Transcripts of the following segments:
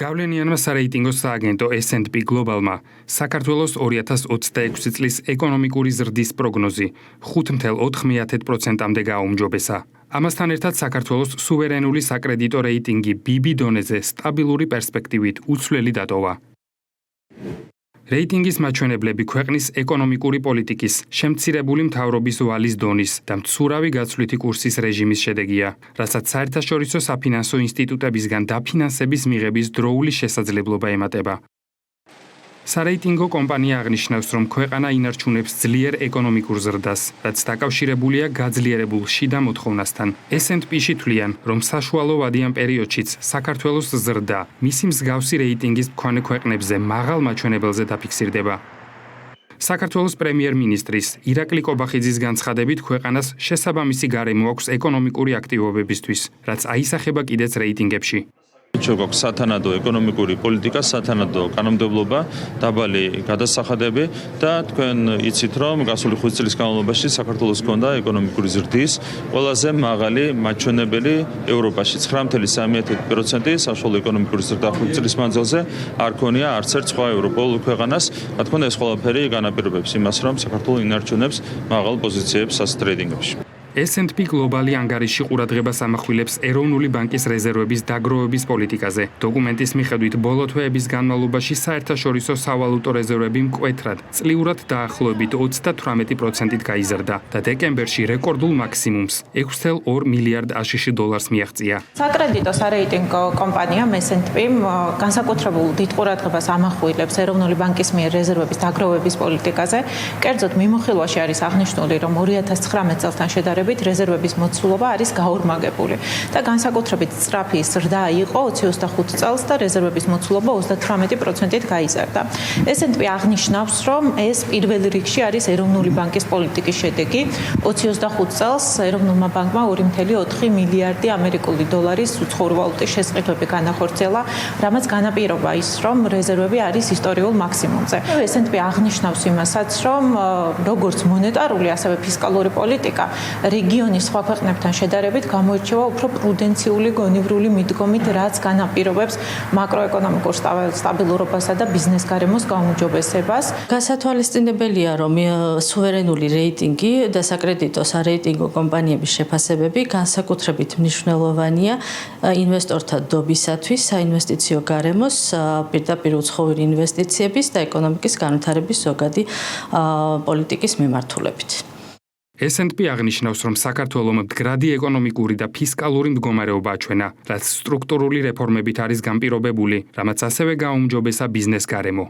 გავლენიანმა სარეიტინგო სააგენტო S&P Global-მა საქართველოს 2026 წლის ეკონომიკური ზრდის პროგნოზი 5.4%-მდე გააუმჯობესა. ამასთან ერთად საქართველოს სუვერენული საკრედიტო რეიტინგი BB დონეზე სტაბილური პერსპექტივით უცვლელი დატოვა. რეიტინგის მაჩვენებლები ქვეყნის ეკონომიკური პოლიტიკის, შემცირებული მთავრობის ვალის დონის და მცურავი გაცვლითი კურსის რეჟიმის შედეგია, რასაც საერთაშორისო საფინანსო ინსტიტუტებისგან დაფინანსების მიღების დროული შესაძლებლობა ემატება. სარეიტინგო კომპანია აღნიშნავს, რომ ქვეყანა ინარჩუნებს ძლიერ ეკონომიკურ ზრდას, რაც დაკავშირებულია გაძლიერებულ შიდა მოთხოვნასთან. S&P-ში თვლიან, რომ საშუალო ვადიან პერიოდშიც საქართველოს ზრდა მისი მსგავსი რეიტინგის მქონე ქვეყნებზე მაღალ მაჩვენებელზე დაფიქსირდება. საქართველოს პრემიერ-მინისტრის ირაკლი კობახიძის განცხადებით ქვეყანას შესაბამისი გარემო აქვს ეკონომიკური აქტივობებისთვის, რაც აისახება კიდეც რეიტინგებში. Ჩოგოქ სათანადო ეკონომიკური პოლიტიკა, სათანადო კანონმდებლობა, დაბალი გადასახადები და თქვენ იცით, რომ გასული 5 წლის განმავლობაში საქართველოს ჰქონდა ეკონომიკური ზრდის ყველაზე მაღალი მაჩვენებელი ევროპაში 9.3%, საშუალო ეკონომიკური ზრდა 5 წლის მანძილზე არ ქონია არც ერთ სხვა ევროპულ ქვეყანას. რა თქმა უნდა, ეს ყველაფერი განაპირობებს იმას, რომ საქართველო ინარჩუნებს მაღალ პოზიციებს ასეთ რეიტინგებში. S&P Global-ი ანგარიში ყურადღებას ამახვილებს ეროვნული ბანკის რეზერვების დაგროვების პოლიტიკაზე. დოკუმენტის მიხედვით, ბოლო თვეების განმავლობაში საერთაშორისო სავალუტო რეზერვები მკვეთრად, წლიურად დაახლოებით 38%-ით გაიზარდა და დეკემბერში რეკორდულ მაქსიმუმს 6.2 მილიარდ აშშ დოლარს მიაღწია. საკრედიტო სარეიტინგო კომპანიამ S&P-მ განსაკუთრებულ დიდ ყურადღებას ამახვილებს ეროვნული ბანკის მიერ რეზერვების დაგროვების პოლიტიკაზე. კერძოდ მიმოხილვაში არის აღნიშნული, რომ 2019 წელთან შედარებით რეზერვების მოცულობა არის გაორმაგებული და განსაკუთრებით სწრაფი ზრდა იყო 25 წელს და რეზერვების მოცულობა 38%-ით გაიზარდა. S&P აღნიშნავს, რომ ეს პირველ რიგში არის ეროვნული ბანკის პოლიტიკის შედეგი. 25 წელს ეროვნულმა ბანკმა 2.4 მილიარდი ამერიკული დოლარის უცხოური ვალუტის შესყიდვები განახორციელა, რამაც განაპირობა ის, რომ რეზერვები არის ისტორიულ მაქსიმუმზე. S&P აღნიშნავს იმასაც, რომ როგორც მონეტარული, ასევე ფისკალური პოლიტიკა რეგიონის სხვა ქვეყნებთან შედარებით გამოირჩევა უფრო პრუდენციული გონივრული მიდგომით, რაც განაპირობებს მაკროეკონომიკურ სტაბილურობასა და ბიზნეს გარემოს გაუმჯობესებას. გასათვალისწინებელია, რომ სუვერენული რეიტინგი და საკრედიტო სარეიტინგო კომპანიების შეფასებები განსაკუთრებით მნიშვნელოვანია ინვესტორთა დობისათვის, საინვესტიციო გარემოს, პირდაპირ უცხოური ინვესტიციების და ეკონომიკის განვითარების ზოგადი პოლიტიკის მიმართულებით. S&P აღნიშნავს, რომ საქართველომ მდგრადი ეკონომიკური და ფისკალური მდგომარეობა აჩვენა, რაც სტრუქტურული რეფორმებით არის განპირობებული, რამაც ასევე გააუმჯობესა ბიზნეს გარემო.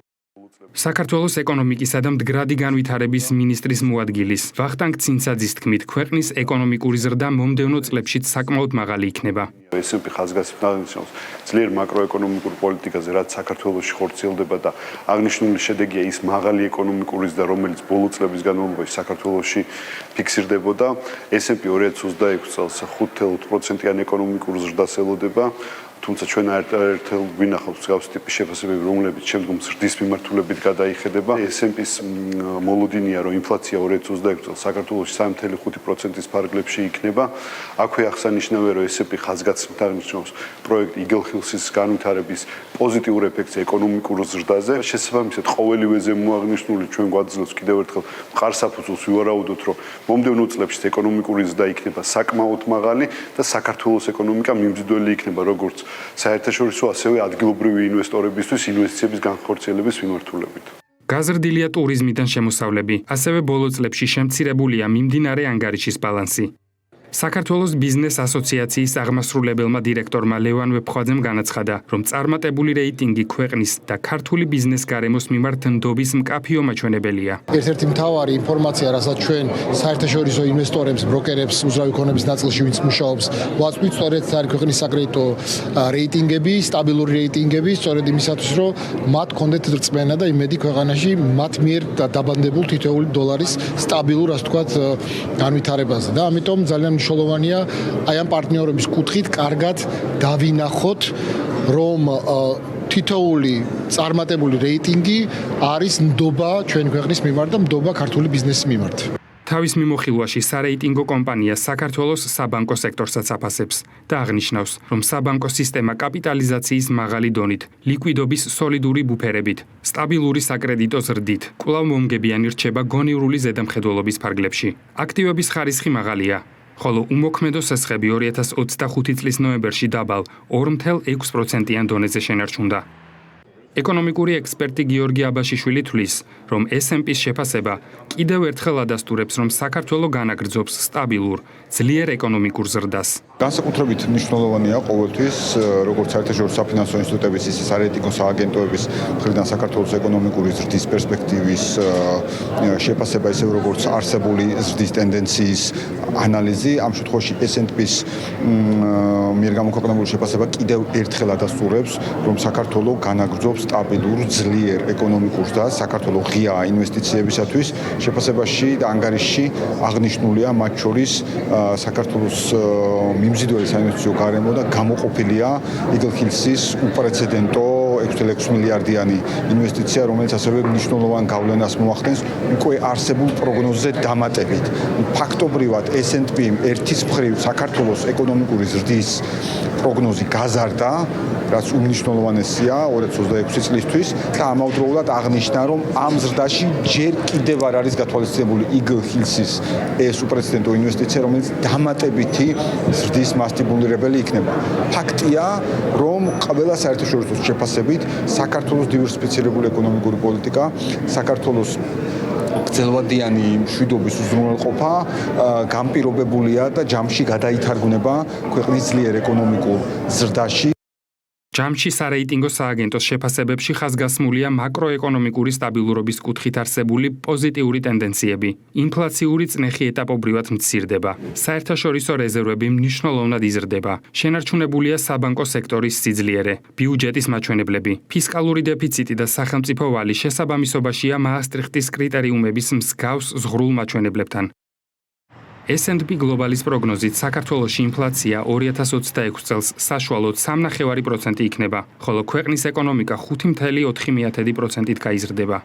საქართველოს ეკონომიკისა და მდგრადი განვითარების მინისტრის მოადგილის ვახტანგ ცინცაძის თქმით, ქვეყნის ეკონომიკური ზრდა მომდევნო წლებშიც საკმაოდ მაღალი იქნება. S&P ხაზგასმით აღნიშნავს ძლიერ მაკროეკონომიკურ პოლიტიკაზე, რაც საქართველოში ხორციელდება და აღნიშნული შედეგია ის მაღალი ეკონომიკური ზრდა, რომელიც ბოლო წლების განმავლობაში საქართველოში ფიქსირდებოდა. S&P 2026 წელს 5.4%-იან ეკონომიკურ ზრდას ელოდება. თუმცა ჩვენ ერთად გვინახავს მსგავსი ტიპის შეფასებები, რომლებიც შემდგომ ზრდის მიმართულებით გადაიხედება. S&P-ს მოლოდინია, რომ ინფლაცია 2026 წელს საქართველოში 3.5%-ის ფარგლებში იქნება. აქვე აღსანიშნავია, რომ S&P ხაზგასმით აღნიშნავს პროექტ იგელხილსის განვითარების პოზიტიურ ეფექტს ეკონომიკურ ზრდაზე. შესაბამისად, ყოველივე ზემოაღნიშნული ჩვენ გვაძლევს კიდევ ერთხელ მყარსაფუძველს ვივარაუდოთ, რომ მომდევნო წლებში ეკონომიკური ზრდა იქნება საკმაოდ მაღალი და საქართველოს ეკონომიკა მიმზიდველი იქნება როგორც საერთაშორისო ასევე ადგილობრივი ინვესტორებისთვის ინვესტიციების განხორციელების მიმართულებით. გაზრდილია ტურიზმიდან შემოსავლები, ასევე ბოლო წლებში შემცირებულია მიმდინარე ანგარიშის ბალანსი. საქართველოს ბიზნეს ასოციაციის აღმასრულებელმა დირექტორმა ლევან ვეფხვაძემ განაცხადა, რომ წარმატებული რეიტინგი ქვეყნის და ქართული ბიზნეს გარემოს მიმართ ნდობის მკაფიო მაჩვენებელია. ერთ-ერთი მთავარი ინფორმაცია, რასაც ჩვენ საერთაშორისო ინვესტორებს, ბროკერებს, უზრავი ქონების ნაწილში ვინც მუშაობს, ვაწვდით სწორედ ქვეყნის საკრედიტო რეიტინგები, სტაბილური რეიტინგები, სწორედ იმისათვის, რომ მათ კონდეთ რწმენა და იმედი ქვეყანაში მათ მიერ დაბანდებულ თითოეული დოლარის სტაბილურ, ასე ვთქვათ, განვითარებაზე. და ამიტომ ძალიან მნიშვნელოვანია აი ამ პარტნიორების კუთხით კარგად დავინახოთ, რომ თითოეული წარმატებული რეიტინგი არის ნდობა ჩვენი ქვეყნის მიმართ და ნდობა ქართული ბიზნესის მიმართ. თავის მიმოხილვაში სარეიტინგო კომპანია საქართველოს საბანკო სექტორსაც აფასებს და აღნიშნავს, რომ საბანკო სისტემა კაპიტალიზაციის მაღალი დონით, ლიკვიდობის სოლიდური ბუფერებით, სტაბილური საკრედიტო ზრდით, კვლავ მომგებიანი რჩება გონივრული ზედამხედველობის ფარგლებში. აქტივების ხარისხი მაღალია, ხოლო უმოქმედო სესხები 2025 წლის ნოემბერში დაბალ 2.6%-იან დონეზე შენარჩუნდა. ეკონომიკური ექსპერტი გიორგი აბაშიშვილი თვლის, რომ S&P-ს შეფასება კიდევ ერთხელ ადასტურებს, რომ საქართველოს განაგრძობს სტაბილურ, ძლიერ ეკონომიკურ ზრდას. განსაკუთრებით მნიშვნელოვანია ყოველთვის, როგორც საერთაშორისო საფინანსო ინსტიტუტების, ისე სარეიტინგო სააგენტოების მხრიდან საქართველოს ეკონომიკური ზრდის პერსპექტივის შეფასება, ისე როგორც არსებული ზრდის ტენდენციის ანალიზი. ამ შემთხვევაში S&P-ს მიერ გამოქვეყნებული შეფასება კიდევ ერთხელ ადასტურებს, რომ საქართველოს განაგრძობს სტაბილურ, ძლიერ ეკონომიკურ ზრდას, საქართველოს ღია ინვესტიციებისათვის. შეფასებაში და ანგარიშში აღნიშნულია მათ შორის საქართველოს მიმზიდველი საინვესტიციო გარემო და გამოყოფილია იგლ-ჰილსის უპრეცედენტო 6.6 მილიარდიანი ინვესტიცია, რომელიც ასევე მნიშვნელოვან გავლენას მოახდენს უკვე არსებულ პროგნოზზე დამატებით. ფაქტობრივად S&P ერთის მხრივ საქართველოს ეკონომიკური ზრდის პროგნოზი გაზარდა, რაც უმნიშვნელოვანესია 2026 წლისთვის და ამავდროულად აღნიშნა, რომ ამ ზრდაში ჯერ კიდევ არ არის გათვალისწინებული იგლ-ჰილსის ეს უპრეცედენტო ინვესტიცია, რომელიც დამატებითი ზრდის მასტიბულირებელი იქნება. ფაქტია, რომ ყველა საერთაშორისო შეფასებით საქართველოს დივერსიფიცირებული ეკონომიკური პოლიტიკა, საქართველოს გრძელვადიანი მშვიდობის უზრუნველყოფა განპირობებულია და ჯამში გადაითარგმნება ქვეყნის ძლიერ ეკონომიკურ ზრდაში. ჯამში სარეიტინგო სააგენტოს შეფასებებში ხაზგასმულია მაკროეკონომიკური სტაბილურობის კუთხით არსებული პოზიტიური ტენდენციები. ინფლაციური წნეხი ეტაპობრივად მცირდება. საერთაშორისო რეზერვები მნიშვნელოვნად იზრდება. შენარჩუნებულია საბანკო სექტორის სიძლიერე, ბიუჯეტის მაჩვენებლები, ფისკალური დეფიციტი და სახელმწიფო ვალი შესაბამისობაშია მაასტრიხტის კრიტერიუმების მსგავს ზღვრულ მაჩვენებლებთან. S&P გლობალის პროგნოზით საქართველოში ინფლაცია 2026 წელს საშუალოდ 3.5% იქნება, ხოლო ქვეყნის ეკონომიკა 5.4%-ით გაიზრდება.